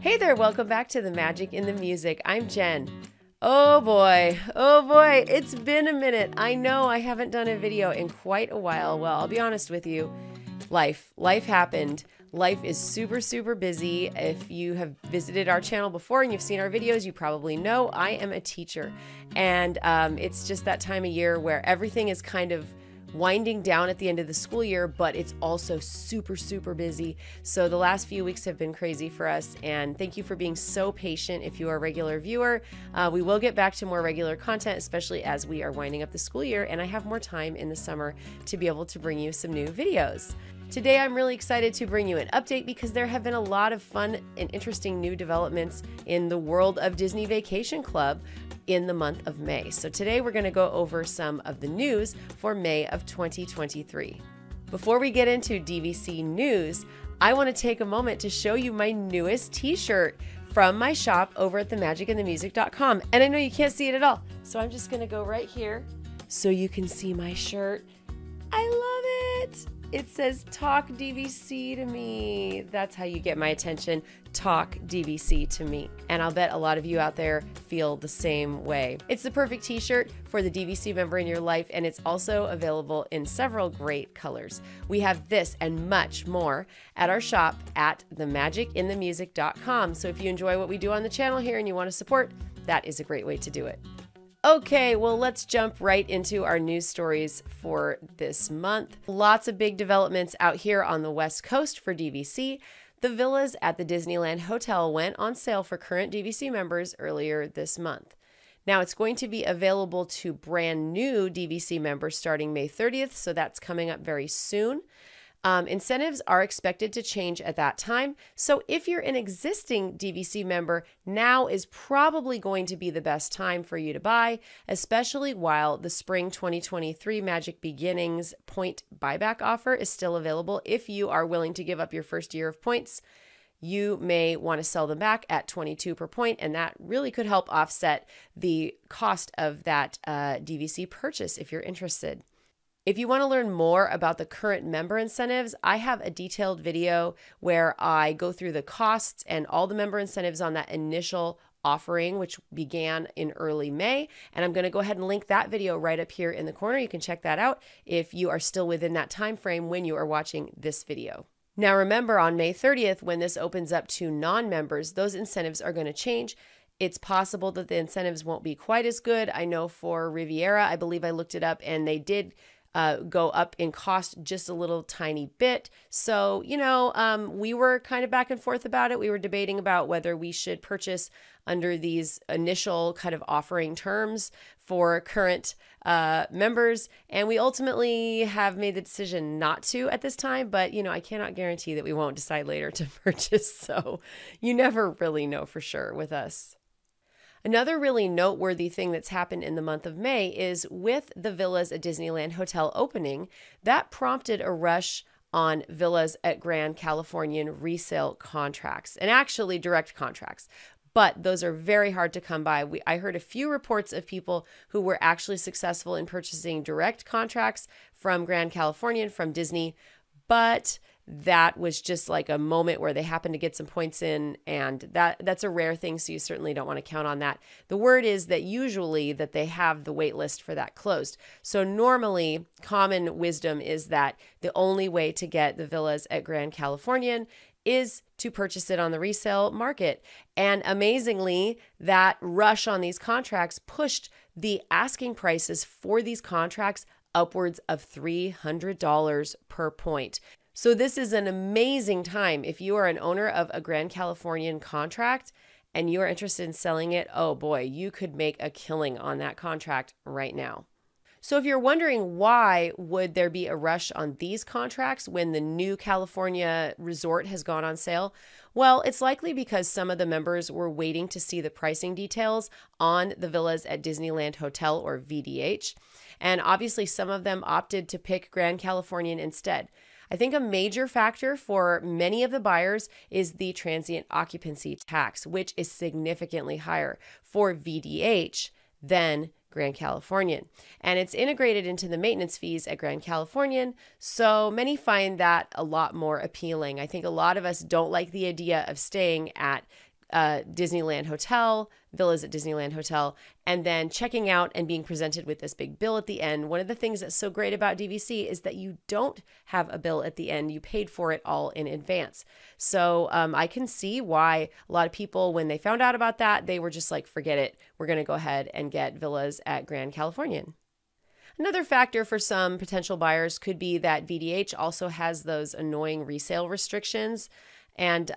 Hey there, welcome back to The Magic in the Music. I'm Jen. Oh boy, it's been a minute. I know I haven't done a video in quite a while. Well, I'll be honest with you. Life happened. Life is super busy. If you have visited our channel before and you've seen our videos, you probably know I am a teacher. And it's just that time of year where everything is kind of winding down at the end of the school year, but it's also super busy. So the last few weeks have been crazy for us, and thank you for being so patient if you are a regular viewer. We will get back to more regular content, especially as we are winding up the school year and I have more time in the summer to be able to bring you some new videos. Today, I'm really excited to bring you an update because there have been a lot of fun and interesting new developments in the world of Disney Vacation Club in the month of May. So today we're going to go over some of the news for May of 2023. Before we get into DVC news, I want to take a moment to show you my newest t-shirt from my shop over at themagicandthemusic.com. And I know you can't see it at all, so I'm just going to go right here so you can see my shirt. I love it. It says talk DVC to me. That's how you get my attention. Talk DVC to me. And I'll bet a lot of you out there feel the same way. It's the perfect t-shirt for the DVC member in your life, and it's also available in several great colors. We have this and much more at our shop at themagicinthemusic.com. So if you enjoy what we do on the channel here and you want to support, that is a great way to do it. Okay, well, let's jump right into our news stories for this month. Lots of big developments out here on the West Coast for DVC. The villas at the Disneyland Hotel went on sale for current DVC members earlier this month. Now, it's going to be available to brand new DVC members starting May 30th, so that's coming up very soon. Incentives are expected to change at that time. So if you're an existing DVC member, now is probably going to be the best time for you to buy, especially while the spring 2023 Magic Beginnings point buyback offer is still available. If you are willing to give up your first year of points, you may want to sell them back at 22 per point, and that really could help offset the cost of that DVC purchase if you're interested. If you want to learn more about the current member incentives, I have a detailed video where I go through the costs and all the member incentives on that initial offering, which began in early May. And I'm going to go ahead and link that video right up here in the corner. You can check that out if you are still within that time frame when you are watching this video. Now remember, on May 30th, when this opens up to non-members, those incentives are going to change. It's possible that the incentives won't be quite as good. I know for Riviera, I believe I looked it up, and they did go up in cost just a little tiny bit. So, we were kind of back and forth about it. We were debating about whether we should purchase under these initial kind of offering terms for current members. And we ultimately have made the decision not to at this time. But, I cannot guarantee that we won't decide later to purchase. So you never really know for sure with us. Another really noteworthy thing that's happened in the month of May is with the Villas at Disneyland Hotel opening, that prompted a rush on Villas at Grand Californian resale contracts, and actually direct contracts. But those are very hard to come by. I heard a few reports of people who were actually successful in purchasing direct contracts from Grand Californian, from Disney, but that was just like a moment where they happened to get some points in, and that's a rare thing, so you certainly don't want to count on that. The word is that usually that they have the wait list for that closed. So normally, common wisdom is that the only way to get the villas at Grand Californian is to purchase it on the resale market. And amazingly, that rush on these contracts pushed the asking prices for these contracts upwards of $300 per point. So this is an amazing time. If you are an owner of a Grand Californian contract and you are interested in selling it, oh boy, you could make a killing on that contract right now. So if you're wondering why would there be a rush on these contracts when the new California resort has gone on sale? Well, it's likely because some of the members were waiting to see the pricing details on the Villas at Disneyland Hotel, or VDH. And obviously some of them opted to pick Grand Californian instead. I think a major factor for many of the buyers is the transient occupancy tax, which is significantly higher for VDH than Grand Californian. And it's integrated into the maintenance fees at Grand Californian, so many find that a lot more appealing. I think a lot of us don't like the idea of staying at Disneyland Hotel, Villas at Disneyland Hotel, and then checking out and being presented with this big bill at the end. One of the things that's so great about DVC is that you don't have a bill at the end. You paid for it all in advance. So I can see why a lot of people, when they found out about that, they were just like, forget it. We're going to go ahead and get Villas at Grand Californian. Another factor for some potential buyers could be that VDH also has those annoying resale restrictions, and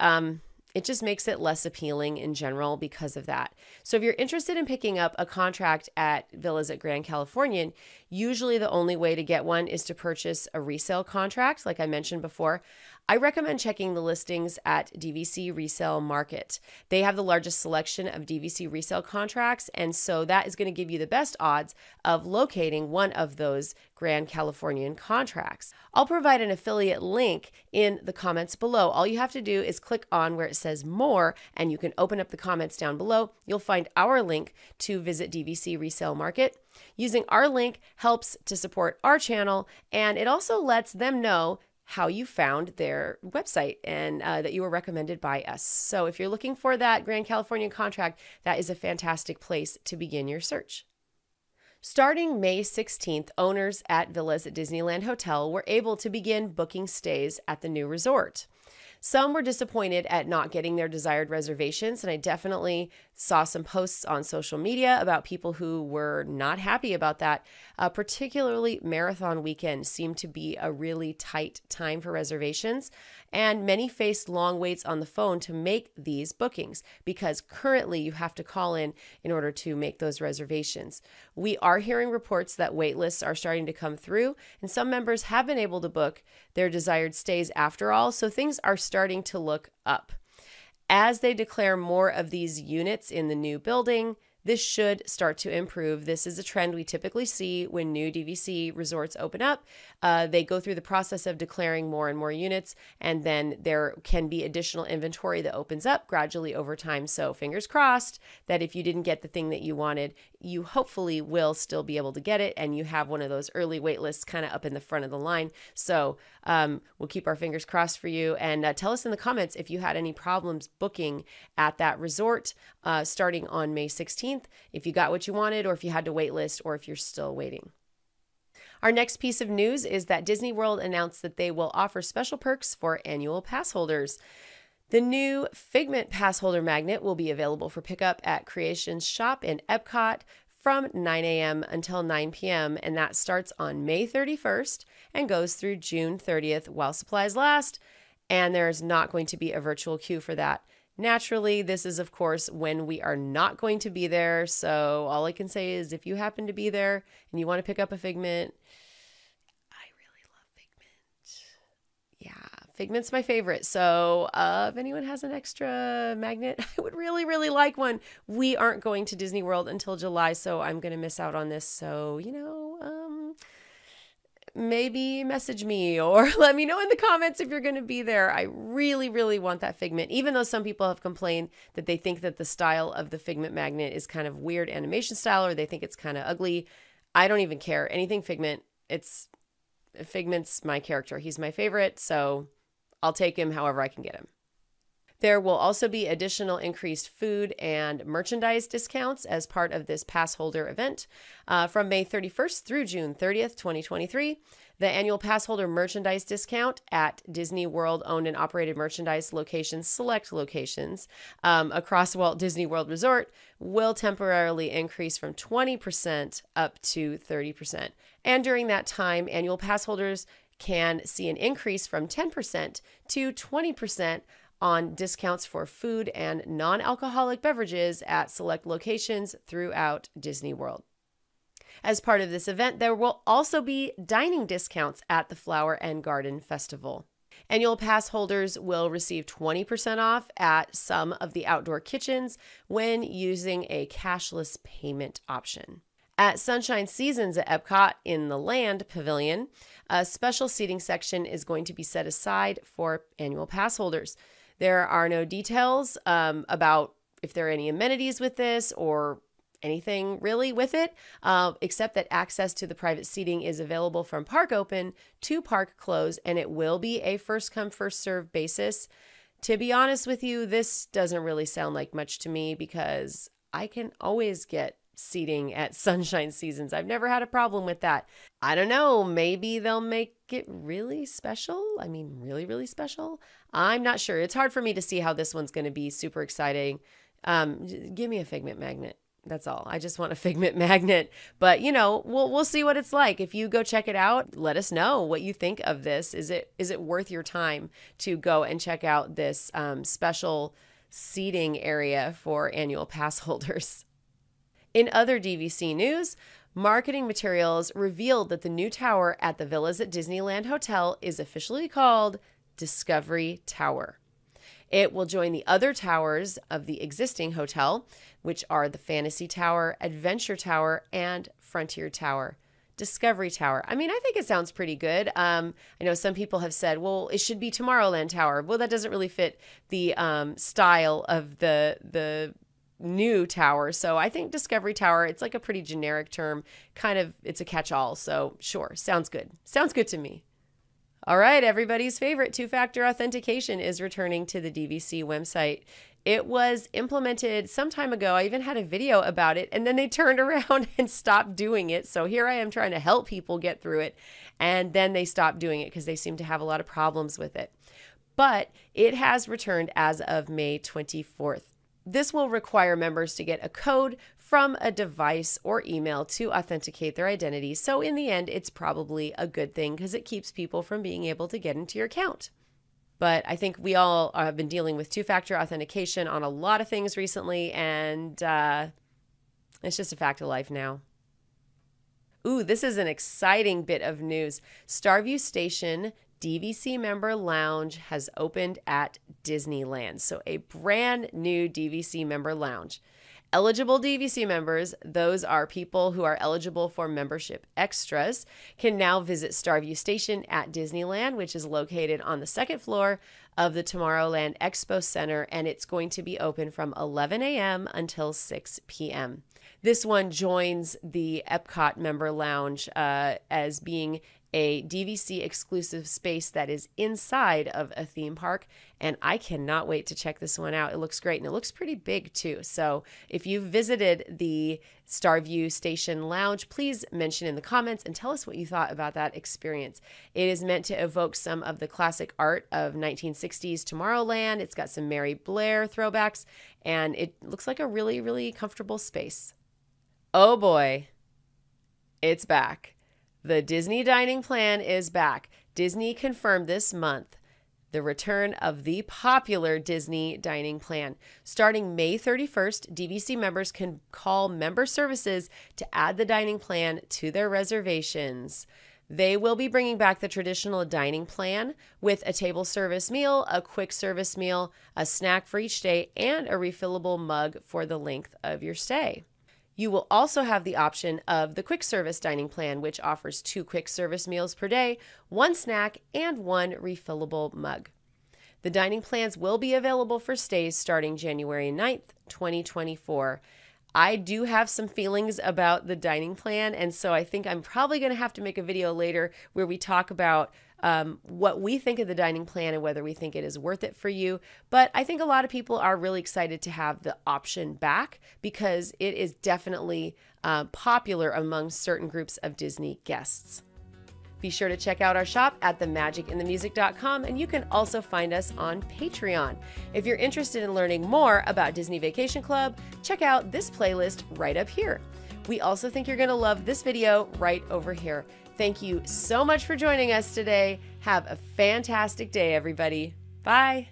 it just makes it less appealing in general because of that. So if you're interested in picking up a contract at Villas at Grand Californian, usually the only way to get one is to purchase a resale contract, like I mentioned before. I recommend checking the listings at DVC Resale Market. They have the largest selection of DVC resale contracts, and so that is going to give you the best odds of locating one of those Grand Californian contracts. I'll provide an affiliate link in the comments below. All you have to do is click on where it says more, and you can open up the comments down below. You'll find our link to visit DVC Resale Market. Using our link helps to support our channel, and it also lets them know how you found their website and that you were recommended by us. So if you're looking for that Grand Californian contract, that is a fantastic place to begin your search. Starting May 16th, owners at Villas at Disneyland Hotel were able to begin booking stays at the new resort. Some were disappointed at not getting their desired reservations, and I definitely saw some posts on social media about people who were not happy about that. Particularly marathon weekend seemed to be a really tight time for reservations, and many faced long waits on the phone to make these bookings because currently you have to call in order to make those reservations. We are hearing reports that wait lists are starting to come through, and some members have been able to book their desired stays after all, so things are starting to look up. As they declare more of these units in the new building, this should start to improve. This is a trend we typically see when new DVC resorts open up. They go through the process of declaring more and more units, and then there can be additional inventory that opens up gradually over time. So fingers crossed that if you didn't get the thing that you wanted, you hopefully will still be able to get it, and you have one of those early wait lists kind of up in the front of the line. So we'll keep our fingers crossed for you, and tell us in the comments if you had any problems booking at that resort starting on May 16th. If you got what you wanted, or if you had to wait list, or if you're still waiting. Our next piece of news is that Disney World announced that they will offer special perks for annual pass holders. The new Figment pass holder magnet will be available for pickup at Creations Shop in Epcot from 9 a.m. until 9 p.m. and that starts on May 31st and goes through June 30th while supplies last, and there's not going to be a virtual queue for that. Naturally, this is, of course, when we are not going to be there. So all I can say is if you happen to be there and you want to pick up a Figment, I really love Figment. Yeah, Figment's my favorite. So if anyone has an extra magnet, I would really, really like one. We aren't going to Disney World until July, so I'm going to miss out on this. So, maybe message me or let me know in the comments if you're going to be there. I really, really want that Figment, even though some people have complained that they think that the style of the Figment magnet is kind of weird animation style, or they think it's kind of ugly. I don't even care. Anything Figment, Figment's my character. He's my favorite, so I'll take him however I can get him. There will also be additional increased food and merchandise discounts as part of this pass holder event. From May 31st through June 30th, 2023, the annual pass holder merchandise discount at Disney World owned and operated merchandise locations, select locations across Walt Disney World Resort will temporarily increase from 20% up to 30%. And during that time, annual pass holders can see an increase from 10% to 20% on discounts for food and non-alcoholic beverages at select locations throughout Disney World. As part of this event, there will also be dining discounts at the Flower and Garden Festival. Annual pass holders will receive 20% off at some of the outdoor kitchens when using a cashless payment option. At Sunshine Seasons at Epcot in the Land Pavilion, a special seating section is going to be set aside for annual pass holders. There are no details about if there are any amenities with this or anything really with it, except that access to the private seating is available from park open to park close, and it will be a first come, first serve basis. To be honest with you, this doesn't really sound like much to me because I can always get seating at Sunshine Seasons. I've never had a problem with that. I don't know, maybe they'll make it really special. I mean, really, really special. I'm not sure. It's hard for me to see how this one's going to be super exciting. Give me a Figment magnet. That's all. I just want a Figment magnet. But, you know, we'll see what it's like. If you go check it out, let us know what you think of this. Is it worth your time to go and check out this special seating area for annual pass holders? In other DVC news, marketing materials revealed that the new tower at the Villas at Disneyland Hotel is officially called Discovery Tower. It will join the other towers of the existing hotel, which are the Fantasy Tower, Adventure Tower, and Frontier Tower. Discovery Tower. I mean, I think it sounds pretty good. I know some people have said, well, it should be Tomorrowland Tower. Well, that doesn't really fit the style of the new tower. So I think Discovery Tower, it's like a pretty generic term. Kind of, it's a catch-all. So sure, sounds good. Sounds good to me. All right, everybody's favorite two-factor authentication is returning to the DVC website. It was implemented some time ago. I even had a video about it, and then they turned around and stopped doing it. So here I am trying to help people get through it, and then they stopped doing it because they seem to have a lot of problems with it. But it has returned as of May 24th. This will require members to get a code from a device or email to authenticate their identity. So in the end, it's probably a good thing because it keeps people from being able to get into your account. But I think we all have been dealing with two-factor authentication on a lot of things recently, and it's just a fact of life now. Ooh, this is an exciting bit of news. Starview Station DVC Member Lounge has opened at Disneyland. So a brand new DVC Member Lounge. Eligible DVC members, those are people who are eligible for membership extras, can now visit Starview Station at Disneyland, which is located on the second floor of the Tomorrowland Expo Center, and it's going to be open from 11 a.m. until 6 p.m. This one joins the Epcot Member Lounge as being a DVC exclusive space that is inside of a theme park, and I cannot wait to check this one out. It looks great, and it looks pretty big too. So if you've visited the Starview Station Lounge, please mention in the comments and tell us what you thought about that experience. It is meant to evoke some of the classic art of 1960s Tomorrowland. It's got some Mary Blair throwbacks, and it looks like a really, really comfortable space. Oh boy, it's back. The Disney dining plan is back. Disney confirmed this month the return of the popular Disney dining plan. Starting May 31st, DVC members can call member services to add the dining plan to their reservations. They will be bringing back the traditional dining plan with a table service meal, a quick service meal, a snack for each day, and a refillable mug for the length of your stay. You will also have the option of the quick service dining plan, which offers 2 quick service meals per day, 1 snack, and 1 refillable mug. The dining plans will be available for stays starting January 9th, 2024. I do have some feelings about the dining plan, and so I think I'm probably going to have to make a video later where we talk about what we think of the dining plan and whether we think it is worth it for you. But I think a lot of people are really excited to have the option back because it is definitely popular among certain groups of Disney guests. Be sure to check out our shop at themagicinthemusic.com, and you can also find us on Patreon. If you're interested in learning more about Disney Vacation Club, check out this playlist right up here. We also think you're going to love this video right over here. Thank you so much for joining us today. Have a fantastic day, everybody. Bye.